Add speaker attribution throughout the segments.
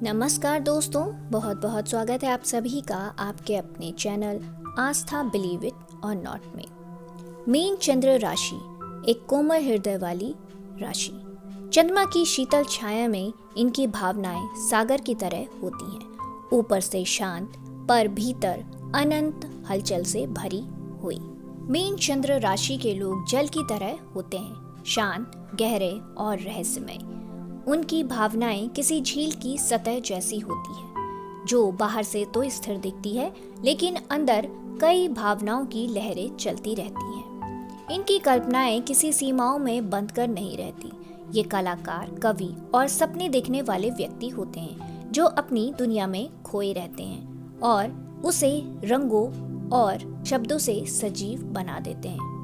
Speaker 1: नमस्कार दोस्तों, बहुत बहुत स्वागत है आप सभी का आपके अपने चैनल आस्था बिलीव इट और नॉट में। मीन चंद्र राशि एक कोमल हृदय वाली राशि। चंद्रमा की शीतल छाया में इनकी भावनाएं सागर की तरह होती हैं, ऊपर से शांत पर भीतर अनंत हलचल से भरी हुई। मीन चंद्र राशि के लोग जल की तरह होते हैं, शांत, गहरे और रहस्यमय। उनकी भावनाएं किसी झील की सतह जैसी होती है, जो बाहर से तो स्थिर दिखती है, लेकिन अंदर कई भावनाओं की लहरें चलती रहती हैं। इनकी कल्पनाएं किसी सीमाओं में बंद कर नहीं रहती। ये कलाकार, कवि और सपने देखने वाले व्यक्ति होते हैं, जो अपनी दुनिया में खोए रहते हैं और उसे रंगों और शब्दों से सजीव बना देते हैं।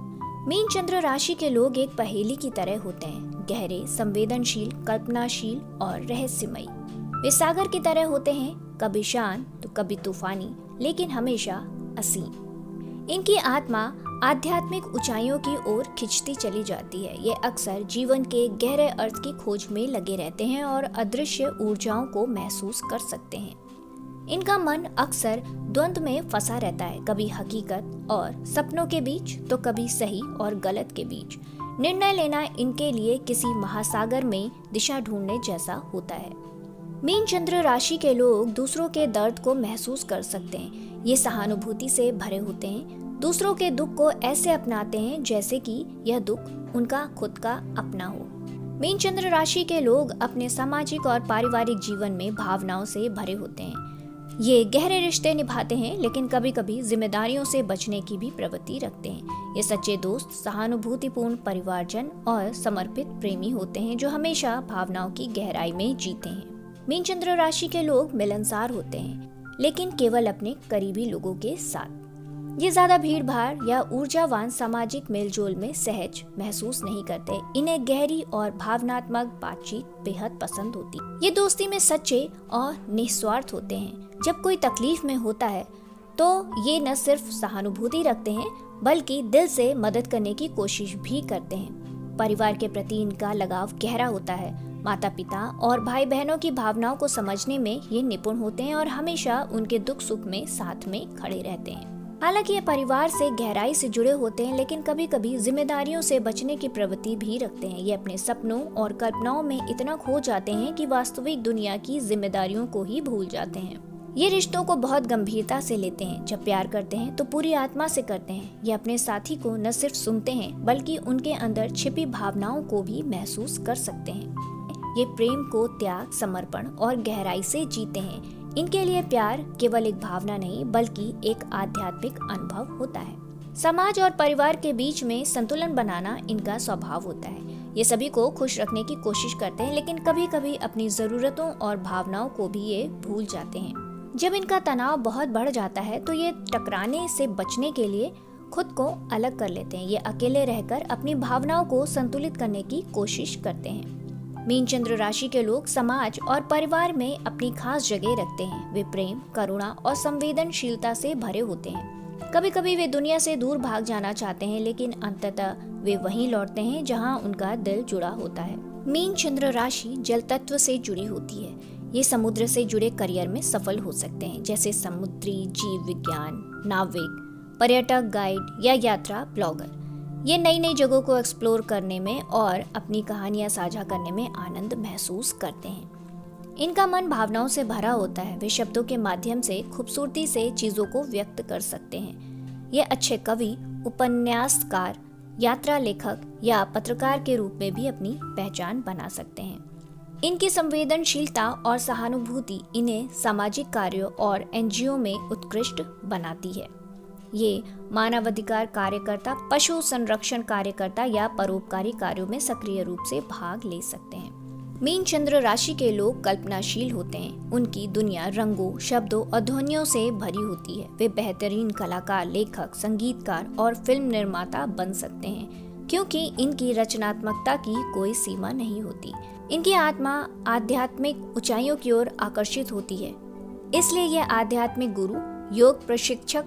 Speaker 1: मीन चंद्र राशि के लोग एक पहेली की तरह होते हैं, गहरे, संवेदनशील, कल्पनाशील और रहस्यमयी। वे सागर की तरह होते हैं, कभी शांत तो कभी तूफानी, लेकिन हमेशा असीम। इनकी आत्मा आध्यात्मिक ऊंचाइयों की ओर खिंचती चली जाती है। ये अक्सर जीवन के गहरे अर्थ की खोज में लगे रहते हैं और अदृश्य ऊर्जाओं को महसूस कर सकते हैं। इनका मन अक्सर द्वंद्व में फंसा रहता है, कभी हकीकत और सपनों के बीच तो कभी सही और गलत के बीच। निर्णय लेना इनके लिए किसी महासागर में दिशा ढूंढने जैसा होता है। मीन चंद्र राशि के लोग दूसरों के दर्द को महसूस कर सकते हैं। ये सहानुभूति से भरे होते हैं, दूसरों के दुख को ऐसे अपनाते हैं जैसे कि यह दुख उनका खुद का अपना हो। मीन चंद्र राशि के लोग अपने सामाजिक और पारिवारिक जीवन में भावनाओं से भरे होते हैं। ये गहरे रिश्ते निभाते हैं, लेकिन कभी कभी जिम्मेदारियों से बचने की भी प्रवृत्ति रखते हैं। ये सच्चे दोस्त, सहानुभूतिपूर्ण परिवारजन और समर्पित प्रेमी होते हैं, जो हमेशा भावनाओं की गहराई में जीते हैं। मीन चंद्र राशि के लोग मिलनसार होते हैं, लेकिन केवल अपने करीबी लोगों के साथ। ये ज्यादा भीड़ भाड़ या ऊर्जावान सामाजिक मेलजोल में सहज महसूस नहीं करते। इन्हें गहरी और भावनात्मक बातचीत बेहद पसंद होती। ये दोस्ती में सच्चे और निस्वार्थ होते हैं। जब कोई तकलीफ में होता है तो ये न सिर्फ सहानुभूति रखते हैं, बल्कि दिल से मदद करने की कोशिश भी करते हैं। परिवार के प्रति इनका लगाव गहरा होता है। माता पिता और भाई बहनों की भावनाओं को समझने में ये निपुण होते हैं और हमेशा उनके दुख सुख में साथ में खड़े रहते हैं। हालांकि ये परिवार से गहराई से जुड़े होते हैं, लेकिन कभी कभी जिम्मेदारियों से बचने की प्रवृत्ति भी रखते हैं। ये अपने सपनों और कल्पनाओं में इतना खो जाते हैं कि वास्तविक दुनिया की जिम्मेदारियों को ही भूल जाते हैं। ये रिश्तों को बहुत गंभीरता से लेते हैं। जब प्यार करते हैं तो पूरी आत्मा से करते हैं। ये अपने साथी को न सिर्फ सुनते हैं, बल्कि उनके अंदर छिपी भावनाओं को भी महसूस कर सकते हैं। ये प्रेम को त्याग, समर्पण और गहराई से जीते हैं। इनके लिए प्यार केवल एक भावना नहीं, बल्कि एक आध्यात्मिक अनुभव होता है। समाज और परिवार के बीच में संतुलन बनाना इनका स्वभाव होता है। ये सभी को खुश रखने की कोशिश करते हैं, लेकिन कभी कभी अपनी जरूरतों और भावनाओं को भी ये भूल जाते हैं। जब इनका तनाव बहुत बढ़ जाता है तो ये टकराने से बचने के लिए खुद को अलग कर लेते हैं। ये अकेले रहकर अपनी भावनाओं को संतुलित करने की कोशिश करते हैं। मीन चंद्र राशि के लोग समाज और परिवार में अपनी खास जगह रखते हैं। वे प्रेम, करुणा और संवेदनशीलता से भरे होते हैं। कभी कभी वे दुनिया से दूर भाग जाना चाहते हैं, लेकिन अंततः वे वहीं लौटते हैं जहां उनका दिल जुड़ा होता है। मीन चंद्र राशि जल तत्व से जुड़ी होती है। ये समुद्र से जुड़े करियर में सफल हो सकते हैं, जैसे समुद्री जीव विज्ञान, नाविक, पर्यटक, गाइड या यात्रा ब्लॉगर। ये नई नई जगहों को एक्सप्लोर करने में और अपनी कहानियां साझा करने में आनंद महसूस करते हैं। इनका मन भावनाओं से भरा होता है। वे शब्दों के माध्यम से खूबसूरती से चीजों को व्यक्त कर सकते हैं। ये अच्छे कवि, उपन्यासकार, यात्रा लेखक या पत्रकार के रूप में भी अपनी पहचान बना सकते हैं। इनकी संवेदनशीलता और सहानुभूति इन्हें सामाजिक कार्यों और एनजीओ में उत्कृष्ट बनाती है। ये मानवाधिकार कार्यकर्ता, पशु संरक्षण कार्यकर्ता या परोपकारी कार्यों में सक्रिय रूप से भाग ले सकते हैं। मीन चंद्र राशि के लोग कल्पनाशील होते हैं। उनकी दुनिया रंगों, शब्दों और ध्वनियों से भरी होती है। वे बेहतरीन कलाकार, लेखक, संगीतकार और फिल्म निर्माता बन सकते हैं, क्योंकि इनकी रचनात्मकता की कोई सीमा नहीं होती। इनकी आत्मा आध्यात्मिक ऊंचाइयों की ओर आकर्षित होती है, इसलिए ये आध्यात्मिक गुरु, योग प्रशिक्षक,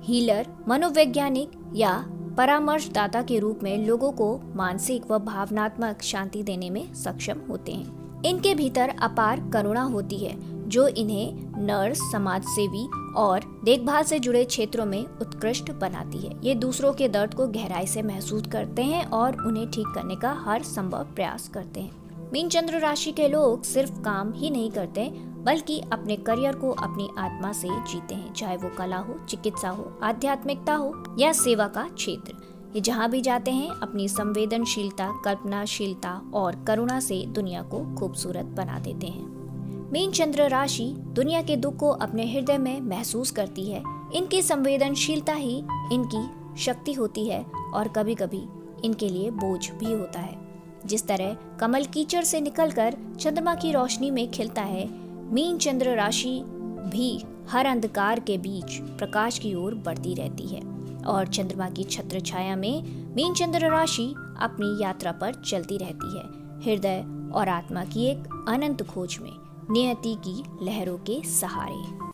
Speaker 1: हीलर, मनोवैज्ञानिक या परामर्शदाता के रूप में लोगों को मानसिक व भावनात्मक शांति देने में सक्षम होते हैं। इनके भीतर अपार करुणा होती है जो इन्हें नर्स, समाज सेवी और देखभाल से जुड़े क्षेत्रों में उत्कृष्ट बनाती है। ये दूसरों के दर्द को गहराई से महसूस करते हैं और उन्हें ठीक करने का हर संभव प्रयास करते हैं। मीन चंद्र राशि के लोग सिर्फ काम ही नहीं करते बल्कि अपने करियर को अपनी आत्मा से जीते हैं, चाहे वो कला हो, चिकित्सा हो, आध्यात्मिकता हो या सेवा का क्षेत्र। ये जहाँ भी जाते हैं अपनी संवेदनशीलता, कल्पनाशीलता और करुणा से दुनिया को खूबसूरत बना देते हैं। मीन चंद्र राशि दुनिया के दुख को अपने हृदय में महसूस करती है। इनकी संवेदनशीलता ही इनकी शक्ति होती है और कभी कभी इनके लिए बोझ भी होता है। जिस तरह कमल कीचड़ से निकलकर चंद्रमा की रोशनी में खिलता है, मीन चंद्र राशि भी हर अंधकार के बीच प्रकाश की ओर बढ़ती रहती है और चंद्रमा की छत्र छाया में मीन चंद्र राशि अपनी यात्रा पर चलती रहती है, हृदय और आत्मा की एक अनंत खोज में, नियति की लहरों के सहारे।